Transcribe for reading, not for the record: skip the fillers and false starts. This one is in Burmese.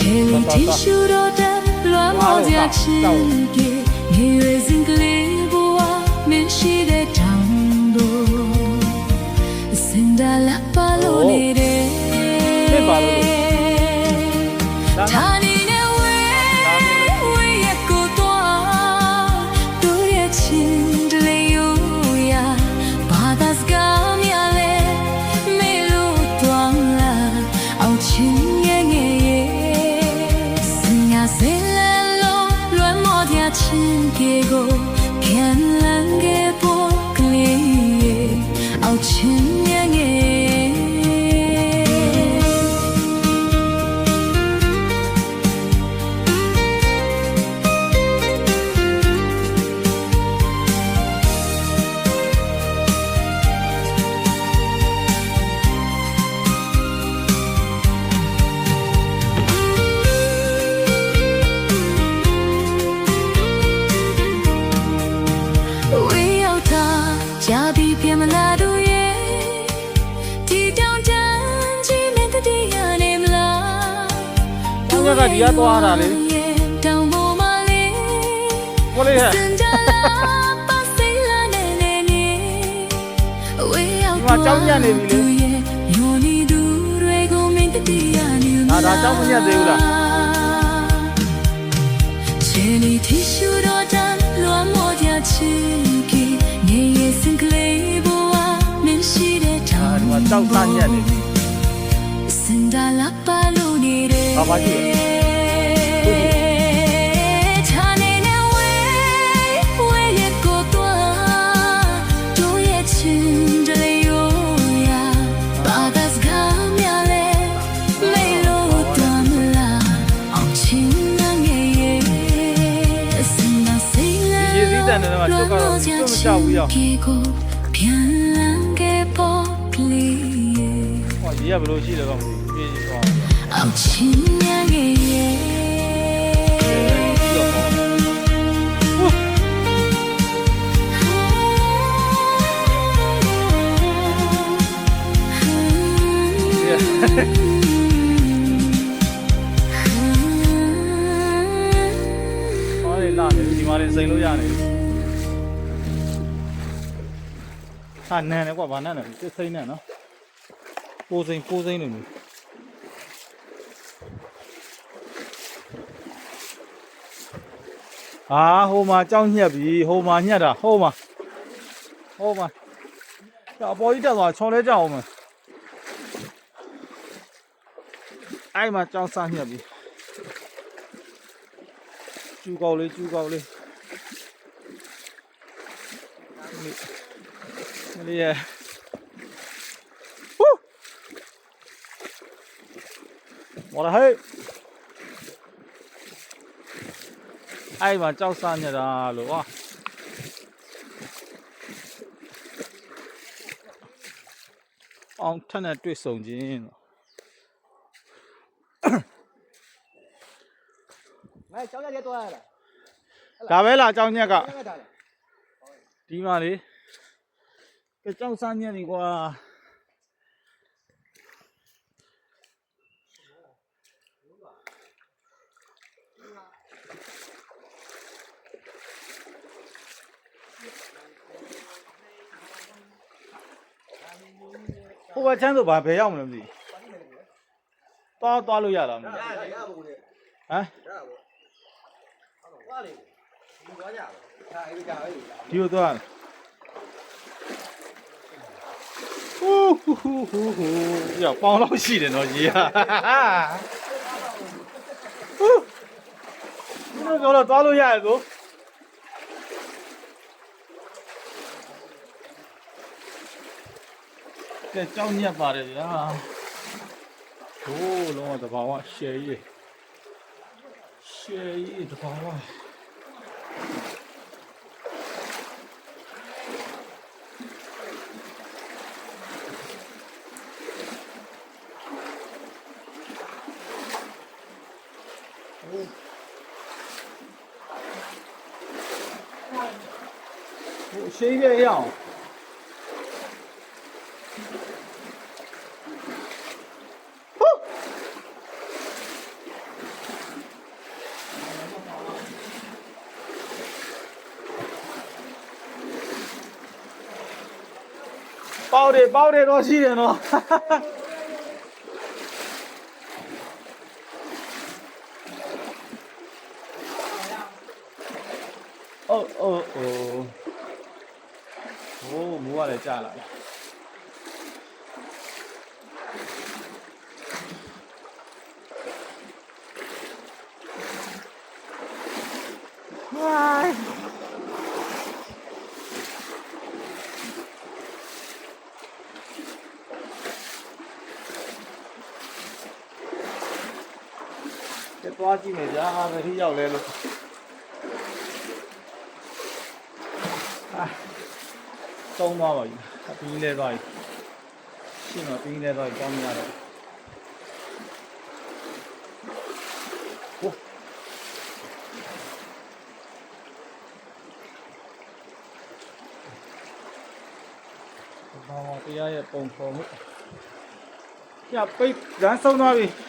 Cherry tissue roda loa mo dia chiki Niwe zingli bua menshi de tambo Sindala palo ni de Tani ne we ya ko toa Tu ye chin de yo ya Badas gam ya le me lo tuang la Au chin ye nge ye Singa se le lo luan mo dia chin ke go Kian lang ge po kli ye Au chin ye nge Jadi pian meladu ye, di daun janji menteri ane mela. Tanya dia tu ada ni. Daun bomale. Boleh ya? Senjala pasila nene. Macam ni ni bila. Yoni dure go menteri ane mela. Ada macam ni ada juga. Cherry tissue roda loa mo dia chiki. Ye singli bua menshi de tambo Macam tanya ni. Sindala palo ni de Apa je? Tani ne we ye ko toa Tu ye chin de le yo ya Badas gam ya le me lo tuam la Au chin lang ye Sinda se la ဒီစည်းတန်တယ်မှာချုပ်ကတော့သူ့မကြောက်ဘူးရောဟောရေကဘယ်လိုရှိလဲတော့မသိဘူးပြေးသွားအောင်ချင်းရဲ့ဟောလေလာတယ်ဒီမှာလည်းစိန်လို့ရတယ်ဟာနန်းတယ်ကွာဘာနန်းတယ်စစ်စိန်နဲ့နော်ပိုးစိန်နေပြီအာဟိုမှာကြောက်ညက်ပြီဟိုမှာညက်တာဟိုမှာအပေါ်ကြီးတက်သွားချော်လဲကြအောင်မယ်အဲ့မှာကြောက်စားညက်ပြီကျူကောက်လေးนี่ရဲ့ဟူးမော်လာဟဲ့အဲ့မှာကြောက်စားနေတာလို့ဟာအောင်ထက်နဲ့တွေ့ဆုံခြင်း哎，小姐姐多来了。 ဒါပဲလားကြောက်ညက်ကဒီမှာလေကြောက်စားညက်နေကွာဟိုဘချမ်းဆိုဘာဘယ်ရောက်မလဲမသိသွားလို့ရလားမသိဟမ်ဒီလိုသွားဟူးရောက်ပေါင်းတော့ရှိတယ်နော်ရေဟာဟူးဒီလိုတော့သွားလို့ရတယ်ကိုကဲကြောင်းညက်ပါတယ်ဗျာဟိုးလုံးဝတဘာဝရှယ်ကြီးတဘာဝရှယ်ကြီးရအောင် ဟ ပေါက်တယ်တော့ရှိတယ်နော်အိုးဟိုးမိုးကလည်းကြာလာပြီဝိုင်းသွားကြည့်မယ်ဗျာဘယ်ထိရောက်လဲလို့သုံးသွားပါပြီပြီးလဲသွားပြီရှင်းတော့ပြီးလဲသွားပြီကြောင်းမရတော့ဟိုဘာတရားရဲ့ပုံဖော်မှုညပိတ်ရန်ဆုံးသွားပြီ